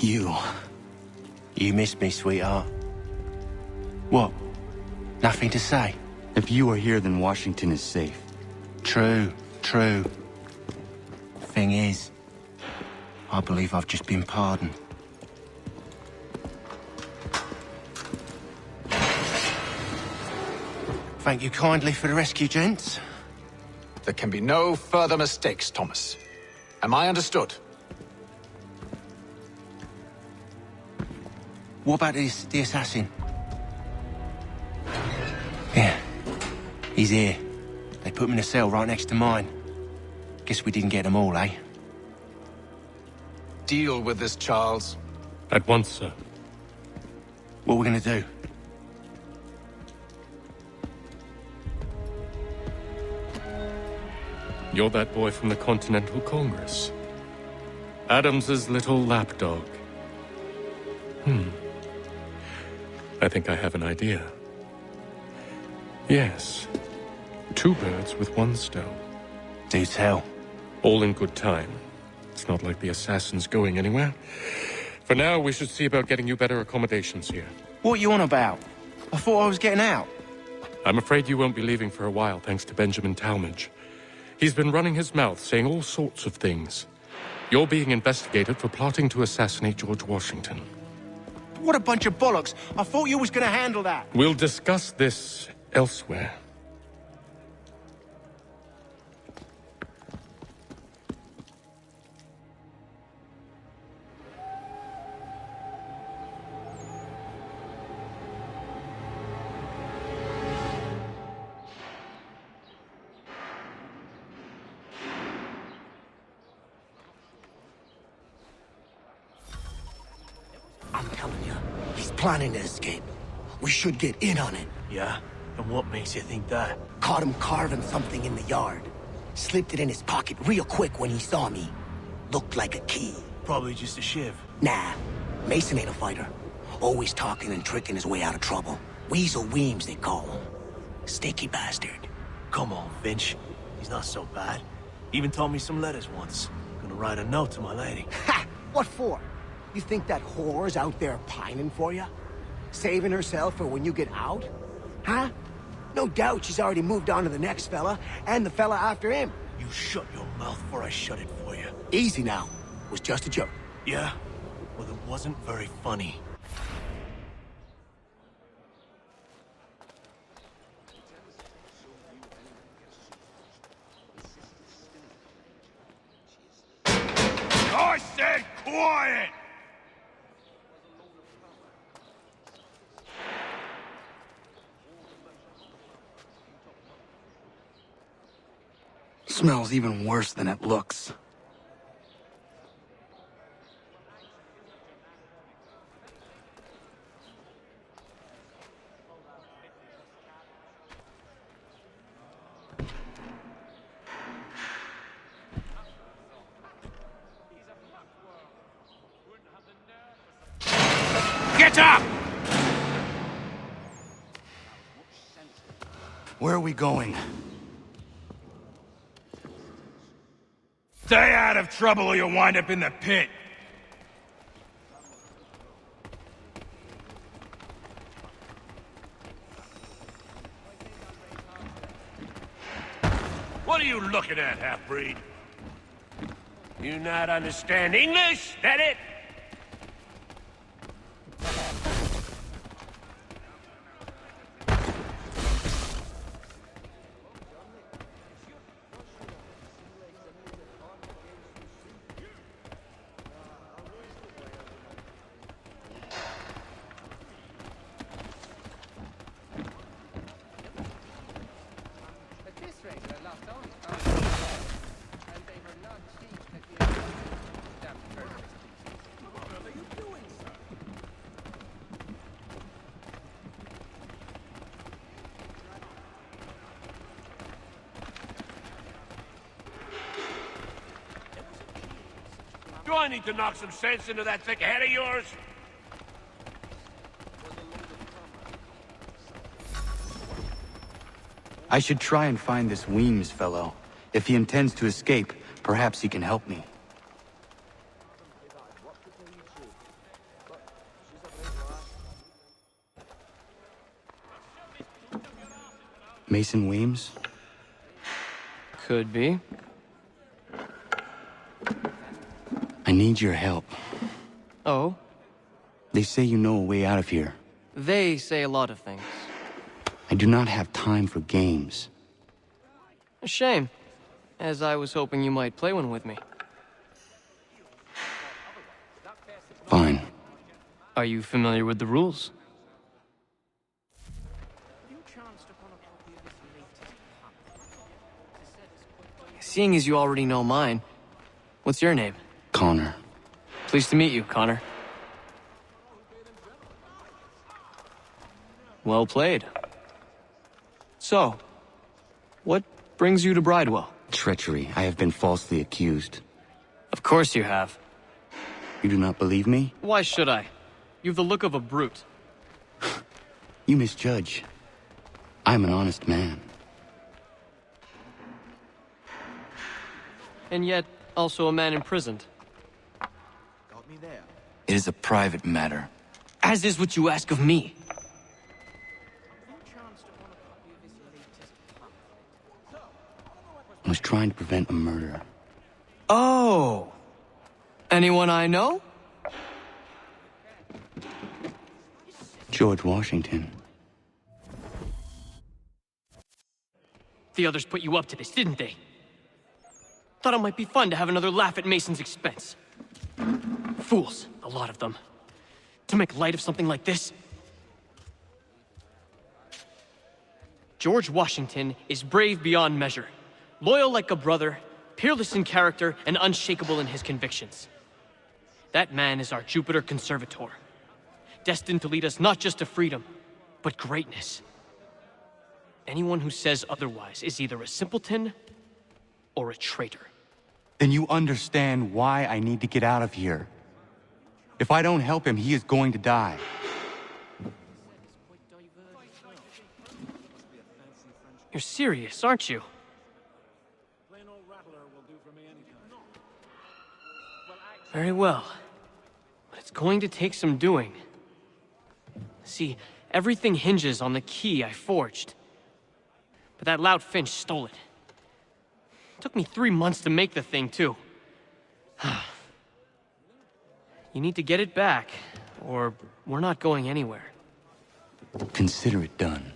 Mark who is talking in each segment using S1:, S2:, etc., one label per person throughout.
S1: You.
S2: You missed me, sweetheart. What? Nothing to say?
S1: If you are here, then Washington is safe.
S2: True, true. Thing is, I believe I've just been pardoned. Thank you kindly for the rescue, gents.
S3: There can be no further mistakes, Thomas. Am I understood?
S2: What about the assassin? Yeah, he's here. They put him in a cell right next to mine. Guess we didn't get them all, eh?
S3: Deal with this, Charles.
S4: At once, sir.
S2: What are we gonna do?
S4: You're that boy from the Continental Congress. Adams's little lapdog. I think I have an idea. Yes. 2 birds with 1 stone.
S2: Do tell.
S4: All in good time. It's not like the assassin's going anywhere. For now, we should see about getting you better accommodations here.
S2: What are you on about? I thought I was getting out.
S4: I'm afraid you won't be leaving for a while, thanks to Benjamin Talmadge. He's been running his mouth, saying all sorts of things. You're being investigated for plotting to assassinate George Washington.
S2: What a bunch of bollocks. I thought you was gonna handle that.
S4: We'll discuss this elsewhere.
S5: I'm telling you, he's planning to escape. We should get in on it.
S6: Yeah? And what makes you think that?
S5: Caught him carving something in the yard. Slipped it in his pocket real quick when he saw me. Looked like a key.
S6: Probably just a shiv.
S5: Nah, Mason ain't a fighter. Always talking and tricking his way out of trouble. Weasel Weems, they call him. Sticky bastard.
S6: Come on, Finch. He's not so bad. Even taught me some letters once. Gonna write a note to my lady.
S5: Ha! What for? You think that whore's out there pining for you? Saving herself for when you get out? Huh? No doubt she's already moved on to the next fella, and the fella after him.
S6: You shut your mouth before I shut it for you.
S5: Easy now. Was just a joke.
S6: Yeah? Well, it wasn't very funny.
S7: I said quiet!
S1: Smells even worse than it looks.
S7: Get up!
S1: Where are we going?
S7: Stay out of trouble or you'll wind up in the pit. What are you looking at, half-breed? You not understand English? That it? Do I need to knock some sense into that thick head of yours?
S1: I should try and find this Weems fellow. If he intends to escape, perhaps he can help me. Mason Weems?
S8: Could be.
S1: I need your help.
S8: Oh?
S1: They say you know a way out of here.
S8: They say a lot of things.
S1: I do not have time for games.
S8: A shame, as I was hoping you might play one with me.
S1: Fine.
S8: Are you familiar with the rules? Seeing as you already know mine, what's your name?
S1: Connor.
S8: Pleased to meet you, Connor. Well played. So, what brings you to Bridewell?
S1: Treachery. I have been falsely accused.
S8: Of course you have.
S1: You do not believe me?
S8: Why should I? You've the look of a brute.
S1: You misjudge. I am an honest man.
S8: And yet, also a man imprisoned.
S1: It is a private matter.
S8: As is what you ask of me.
S1: I was trying to prevent a murder.
S8: Oh! Anyone I know?
S1: George Washington.
S8: The others put you up to this, didn't they? Thought it might be fun to have another laugh at Mason's expense. Fools, a lot of them. To make light of something like this. George Washington is brave beyond measure, loyal like a brother, peerless in character, and unshakable in his convictions. That man is our Jupiter Conservator, destined to lead us not just to freedom, but greatness. Anyone who says otherwise is either a simpleton or a traitor.
S1: Then you understand why I need to get out of here. If I don't help him, he is going to die.
S8: You're serious, aren't you? Very well. But it's going to take some doing. See, everything hinges on the key I forged. But that lout Finch stole it. Took me 3 months to make the thing, too. You need to get it back, or we're not going anywhere.
S1: Consider it done.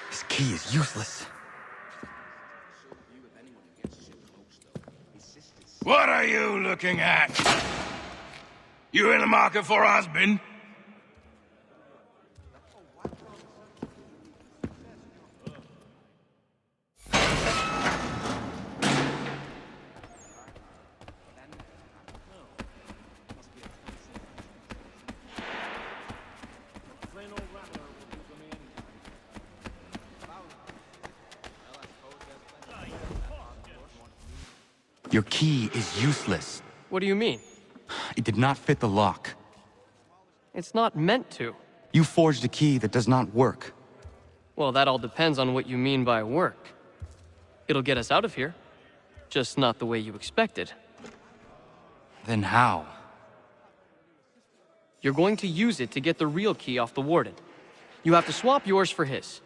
S1: This key is useless.
S7: What are you looking at? You in the market for a husband?
S1: Your key is useless.
S8: What do you mean?
S1: It did not fit the lock.
S8: It's not meant to.
S1: You forged a key that does not work.
S8: Well, that all depends on what you mean by work. It'll get us out of here. Just not the way you expected.
S1: Then how?
S8: You're going to use it to get the real key off the warden. You have to swap yours for his.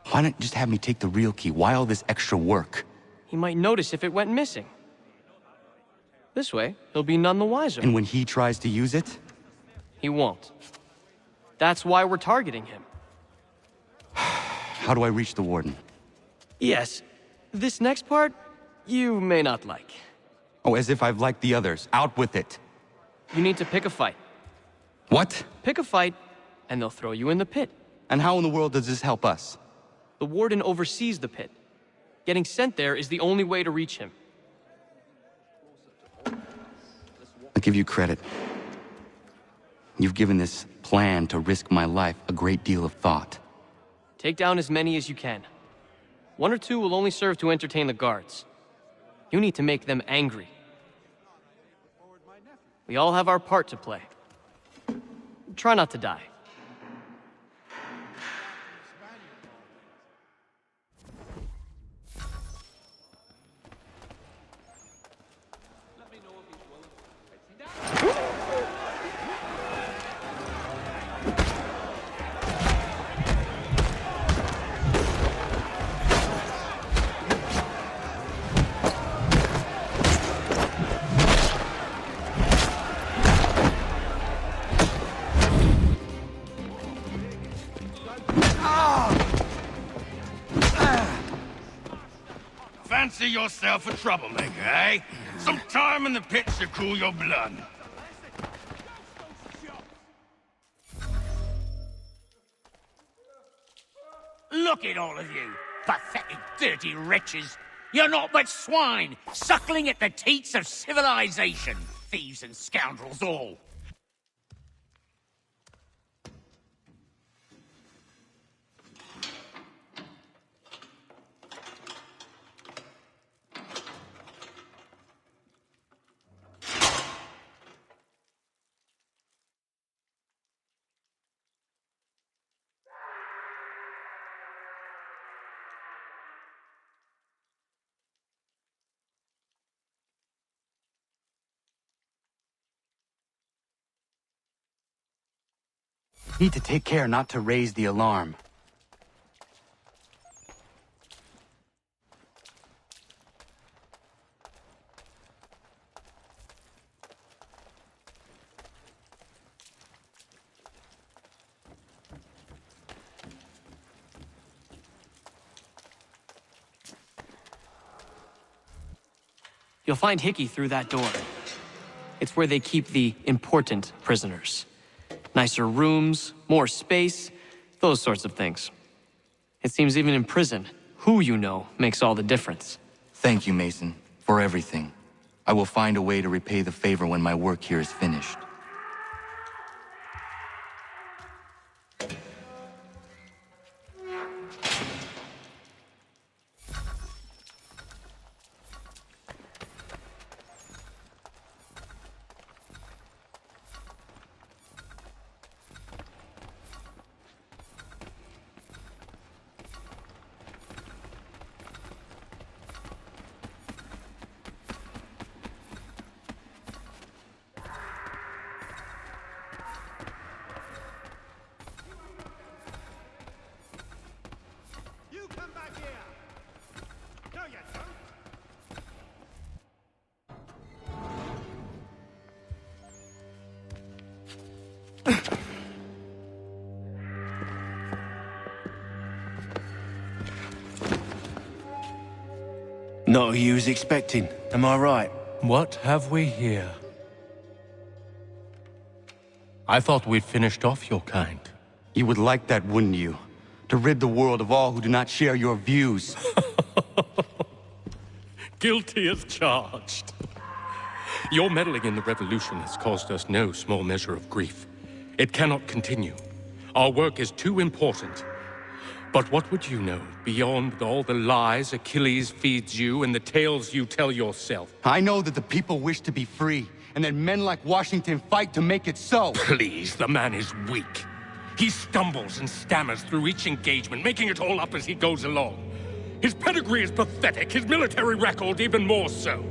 S1: Why not just have me take the real key? Why all this extra work?
S8: He might notice if it went missing. This way, he'll be none the wiser.
S1: And when he tries to use it?
S8: He won't. That's why we're targeting him.
S1: How do I reach the warden?
S8: Yes, this next part, you may not like.
S1: Oh, as if I've liked the others. Out with it.
S8: You need to pick a fight.
S1: What?
S8: Pick a fight, and they'll throw you in the pit.
S1: And how in the world does this help us?
S8: The warden oversees the pit. Getting sent there is the only way to reach him.
S1: I'll give you credit. You've given this plan to risk my life a great deal of thought.
S8: Take down as many as you can. 1 or 2 will only serve to entertain the guards. You need to make them angry. We all have our part to play. Try not to die.
S7: Fancy yourself a troublemaker, eh? Some time in the pit should cool your blood. Look at all of you, pathetic, dirty wretches. You're not but swine, suckling at the teats of civilization. Thieves and scoundrels all.
S1: Need to take care not to raise the alarm.
S8: You'll find Hickey through that door. It's where they keep the important prisoners. Nicer rooms, more space, those sorts of things. It seems even in prison, who you know makes all the difference.
S1: Thank you, Mason, for everything. I will find a way to repay the favor when my work here is finished.
S2: Not who you was expecting, am I right?
S4: What have we here? I thought we'd finished off your kind.
S1: You would like that, wouldn't you? To rid the world of all who do not share your views.
S4: Guilty as charged. Your meddling in the revolution has caused us no small measure of grief. It cannot continue. Our work is too important. But what would you know beyond all the lies Achilles feeds you and the tales you tell yourself?
S1: I know that the people wish to be free, and that men like Washington fight to make it so.
S4: Please, the man is weak. He stumbles and stammers through each engagement, making it all up as he goes along. His pedigree is pathetic, his military record even more so.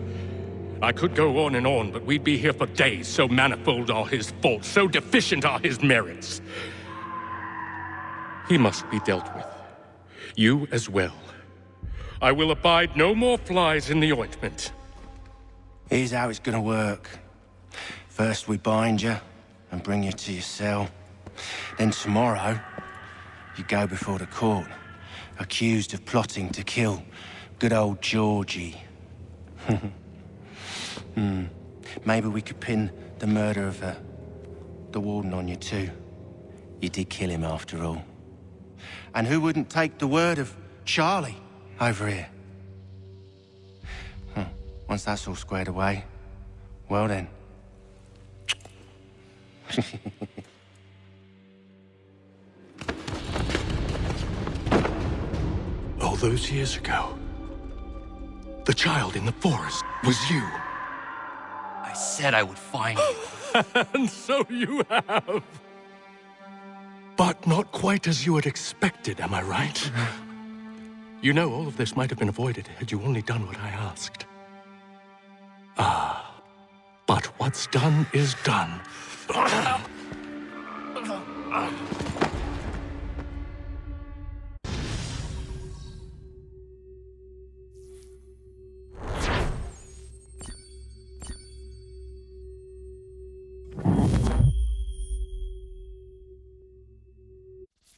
S4: I could go on, but we'd be here for days, so manifold are his faults, so deficient are his merits. He must be dealt with. You as well. I will abide no more flies in the ointment.
S2: Here's how it's gonna work. First we bind you and bring you to your cell. Then tomorrow, you go before the court, accused of plotting to kill good old Georgie. Maybe we could pin the murder of dropped the warden on you too. You did kill him after all. And who wouldn't take the word of Charlie over here? Once that's all squared away, well then.
S4: All those years ago, the child in the forest was you.
S1: I said I would find you.
S4: And so you have. But not quite as you had expected, am I right? You know, all of this might have been avoided had you only done what I asked. Ah, but what's done is done.